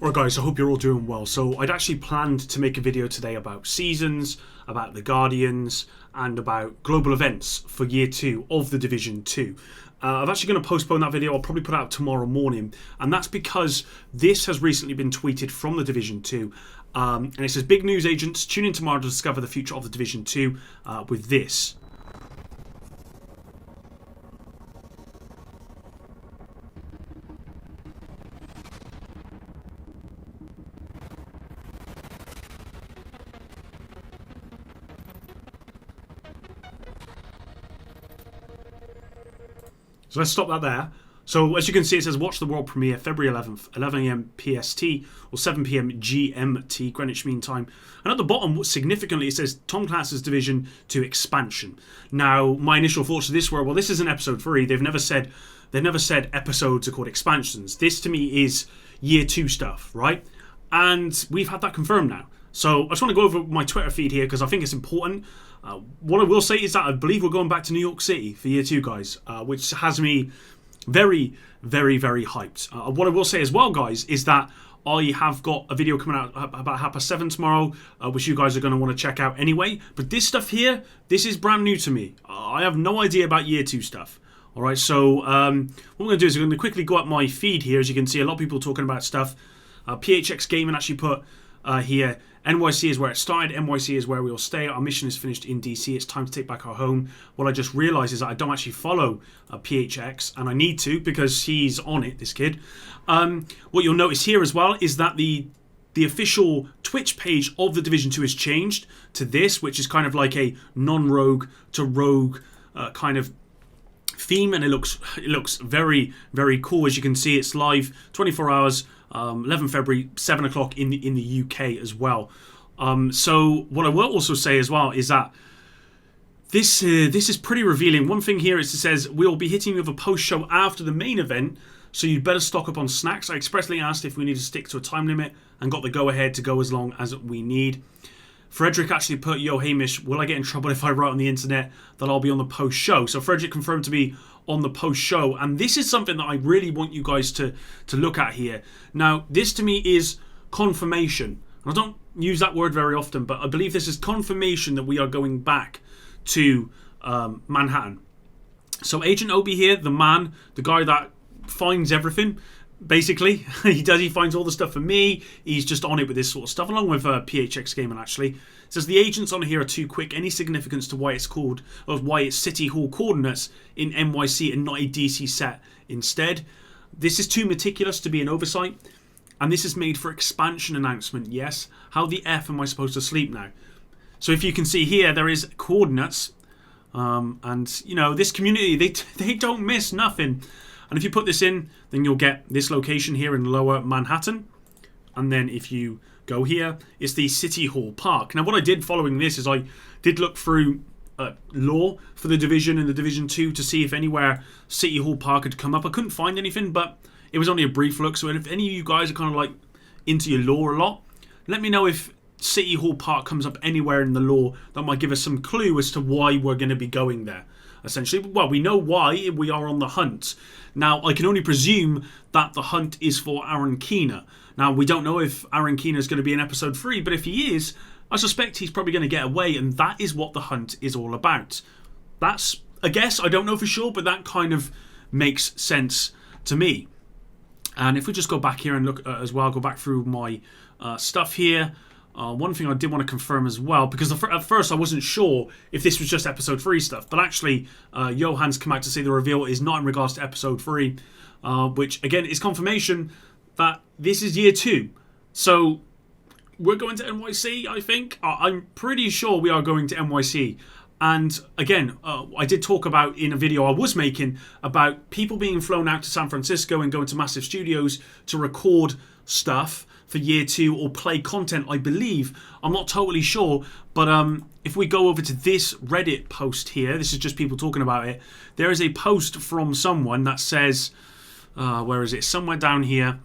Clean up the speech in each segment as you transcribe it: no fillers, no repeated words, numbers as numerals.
Right guys, I hope you're all doing well. So I'd actually planned to make a video today about seasons, about the Guardians, and about global events for year 2 of the Division 2. I'm actually going to postpone that video. I'll probably put it out tomorrow morning, and that's because this has recently been tweeted from the Division 2, and it says, big news agents, tune in tomorrow to discover the future of the Division 2 with this. So let's stop that there. So as you can see, it says watch the world premiere February 11th, 11 AM PST or 7 PM GMT, Greenwich Mean Time. And at the bottom, significantly, it says Tom Clancy's Division 2 expansion. Now, my initial thoughts to this were, well, this isn't episode 3. They've never said episodes are called expansions. This to me is year 2 stuff, right? And we've had that confirmed now. So I just want to go over my Twitter feed here because I think it's important. What I will say is that I believe we're going back to New York City for year 2, guys, which has me very, very, very hyped. What I will say as well, guys, is that I have got a video coming out about 7:30 tomorrow, which you guys are going to want to check out anyway. But this stuff here, this is brand new to me. I have no idea about year 2 stuff. All right, so what I'm going to do is I'm going to quickly go up my feed here. As you can see, a lot of people talking about stuff. PHX Gaming actually put here, NYC is where it started, NYC is where we'll stay, our mission is finished in DC, it's time to take back our home. What I just realised is that I don't actually follow PHX, and I need to because he's on it, this kid. What you'll notice here as well is that the official Twitch page of the Division 2 has changed to this, which is kind of like a non-rogue to rogue kind of theme, and it looks very, very cool. As you can see, it's live 24 hours 11 February, 7 o'clock in the UK as well. So what I will also say as well is that this is pretty revealing. One thing here is it says, we'll be hitting you with a post-show after the main event, so you'd better stock up on snacks. I expressly asked if we need to stick to a time limit and got the go-ahead to go as long as we need. Frederick actually put, yo, Hamish, will I get in trouble if I write on the internet that I'll be on the post-show? So Frederick confirmed to be on the post-show, and this is something that I really want you guys to look at here. Now, this to me is confirmation. I don't use that word very often, but I believe this is confirmation that we are going back to Manhattan. So Agent Obi here, the man, the guy that finds everything, basically. He finds all the stuff for me. He's just on it with this sort of stuff, along with PHX Gaming, actually. It says the agents on here are too quick. Any significance to why it's called, or why it's City Hall coordinates in NYC and not a DC set instead? This is too meticulous to be an oversight, and this is made for expansion announcement, yes. How the F am I supposed to sleep now? So if you can see here, there is coordinates, and you know, this community, they don't miss nothing. And if you put this in, then you'll get this location here in Lower Manhattan. And then if you go here, it's the City Hall Park. Now, what I did following this is I did look through lore for the Division and the Division 2 to see if anywhere City Hall Park had come up. I couldn't find anything, but it was only a brief look. So if any of you guys are kind of like into your lore a lot, let me know if City Hall Park comes up anywhere in the lore. That might give us some clue as to why we're going to be going there. Essentially, well, we know why we are on the hunt. Now, I can only presume that the hunt is for Aaron Keener. Now, we don't know if Aaron Keener is going to be in episode 3, but if he is, I suspect he's probably going to get away, and that is what the hunt is all about. That's a guess. I don't know for sure, but that kind of makes sense to me. And if we just go back here and look as well, go back through my stuff here. One thing I did want to confirm as well, because at first I wasn't sure if this was just episode 3 stuff, but actually Johan's come out to say the reveal is not in regards to episode 3, which again is confirmation that this is year 2. So we're going to NYC, I think. I'm pretty sure we are going to NYC. And again, I did talk about in a video I was making about people being flown out to San Francisco and going to massive studios to record stuff for year 2 or play content, I believe. I'm not totally sure, but if we go over to this Reddit post here, this is just people talking about it. There is a post from someone that says, where is it? Somewhere down here.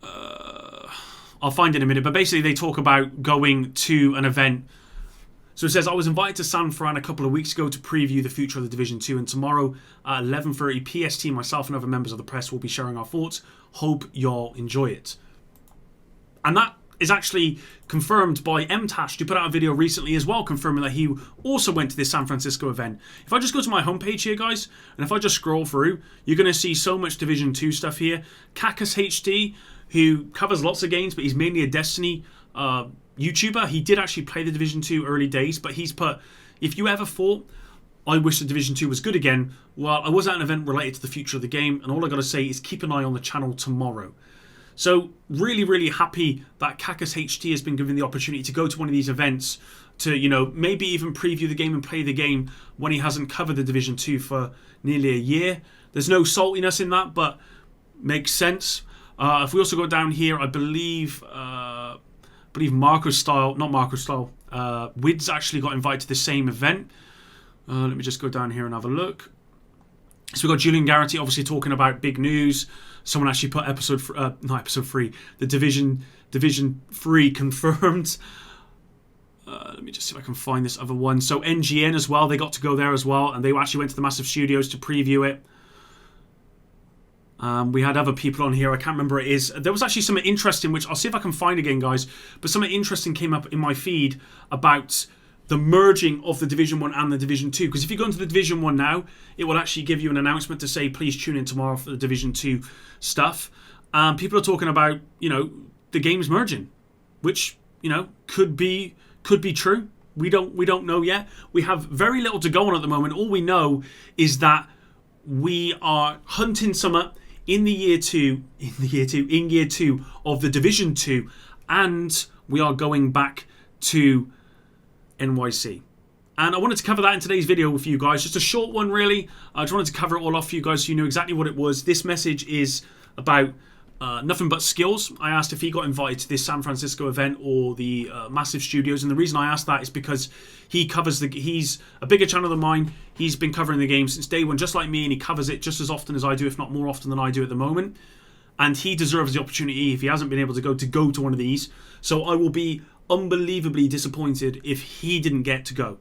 I'll find it in a minute, but basically they talk about going to an event. So it says, I was invited to San Fran a couple of weeks ago to preview the future of the Division 2, and tomorrow at 11:30 PST, myself and other members of the press will be sharing our thoughts. Hope y'all enjoy it. And that is actually confirmed by MTash, who put out a video recently as well, confirming that he also went to this San Francisco event. If I just go to my homepage here, guys, and if I just scroll through, you're going to see so much Division 2 stuff here. Cacus HD, who covers lots of games, but he's mainly a Destiny YouTuber. He did actually play the Division 2 early days, but he's put, if you ever thought, I wish the Division 2 was good again, well, I was at an event related to the future of the game, and all I got to say is keep an eye on the channel tomorrow. So really, really happy that Cacus HD has been given the opportunity to go to one of these events to, you know, maybe even preview the game and play the game when he hasn't covered the Division 2 for nearly a year. There's no saltiness in that, but makes sense. If we also go down here, I believe Marco Style, not Marco Style, Wids actually got invited to the same event. Let me just go down here and have a look. So we've got Julian Garrity obviously talking about big news. Someone actually put not episode 3, the Division 3 confirmed. Let me just see if I can find this other one. So NGN as well, they got to go there as well, and they actually went to the massive studios to preview it. We had other people on here, I can't remember what it is. There was actually something interesting, which I'll see if I can find again, guys. But something interesting came up in my feed about the merging of the Division 1 and the Division 2. Because if you go into the Division 1 now, it will actually give you an announcement to say, please tune in tomorrow for the Division 2 stuff. People are talking about, you know, the games merging, which, you know, could be true. We don't know yet. We have very little to go on at the moment. All we know is that we are hunting summer in year 2 of the Division 2, and we are going back to NYC. And I wanted to cover that in today's video with you guys. Just a short one, really. I just wanted to cover it all off for you guys so you knew exactly what it was. This message is about nothing but skills. I asked if he got invited to this San Francisco event or the massive studios, and the reason I asked that is because he's a bigger channel than mine. He's been covering the game since day one, just like me, and he covers it just as often as I do, if not more often than I do at the moment. And he deserves the opportunity, if he hasn't been able to go to one of these. So I will be unbelievably disappointed if he didn't get to go.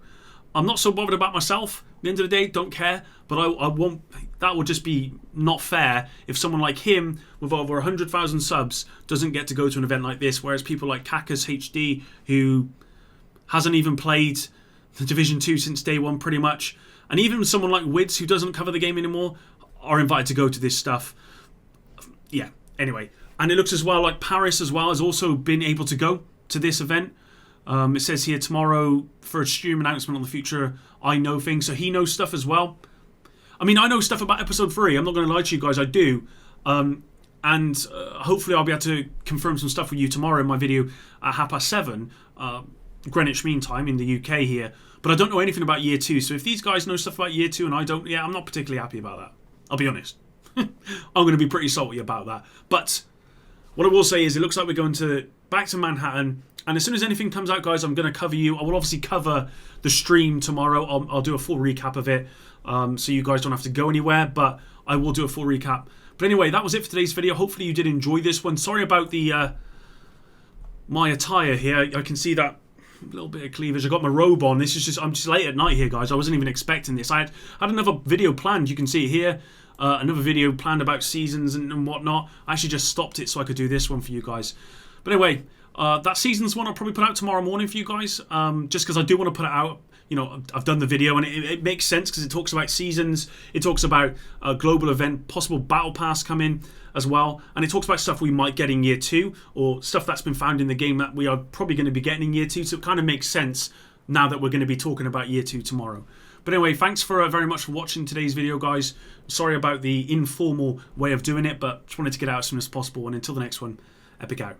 I'm not so bothered about myself. At the end of the day, don't care. But I won't. That would just be not fair if someone like him with over 100,000 subs doesn't get to go to an event like this, whereas people like Cacus HD, who hasn't even played the Division 2 since day one pretty much, and even someone like Wids, who doesn't cover the game anymore, are invited to go to this stuff. Yeah, anyway. And it looks as well like Paris as well has also been able to go to this event. It says here tomorrow for a stream announcement on the future. I know things, so he knows stuff as well. I mean, I know stuff about episode 3. I'm not going to lie to you guys, I do. And hopefully I'll be able to confirm some stuff with you tomorrow in my video at 7:30 Greenwich Mean Time in the UK here. But I don't know anything about year 2. So if these guys know stuff about year 2 and I don't, yeah, I'm not particularly happy about that. I'll be honest. I'm going to be pretty salty about that. But what I will say is it looks like we're going back to Manhattan. And as soon as anything comes out, guys, I'm going to cover you. I will obviously cover the stream tomorrow. I'll do a full recap of it, so you guys don't have to go anywhere. But I will do a full recap. But anyway, that was it for today's video. Hopefully you did enjoy this one. Sorry about the my attire here. I can see that little bit of cleavage. I got my robe on. I'm just late at night here, guys. I wasn't even expecting this. I had another video planned. You can see it here. Another video planned about seasons and whatnot. I actually just stopped it so I could do this one for you guys. But anyway, that seasons one I'll probably put out tomorrow morning for you guys, just because I do want to put it out. You know, I've done the video and it makes sense because it talks about seasons, it talks about a global event, possible battle pass coming as well, and it talks about stuff we might get in year 2 or stuff that's been found in the game that we are probably going to be getting in year 2, so it kind of makes sense now that we're going to be talking about year 2 tomorrow. But anyway, thanks for very much for watching today's video, guys. Sorry about the informal way of doing it, but just wanted to get out as soon as possible, and until the next one, Epic out.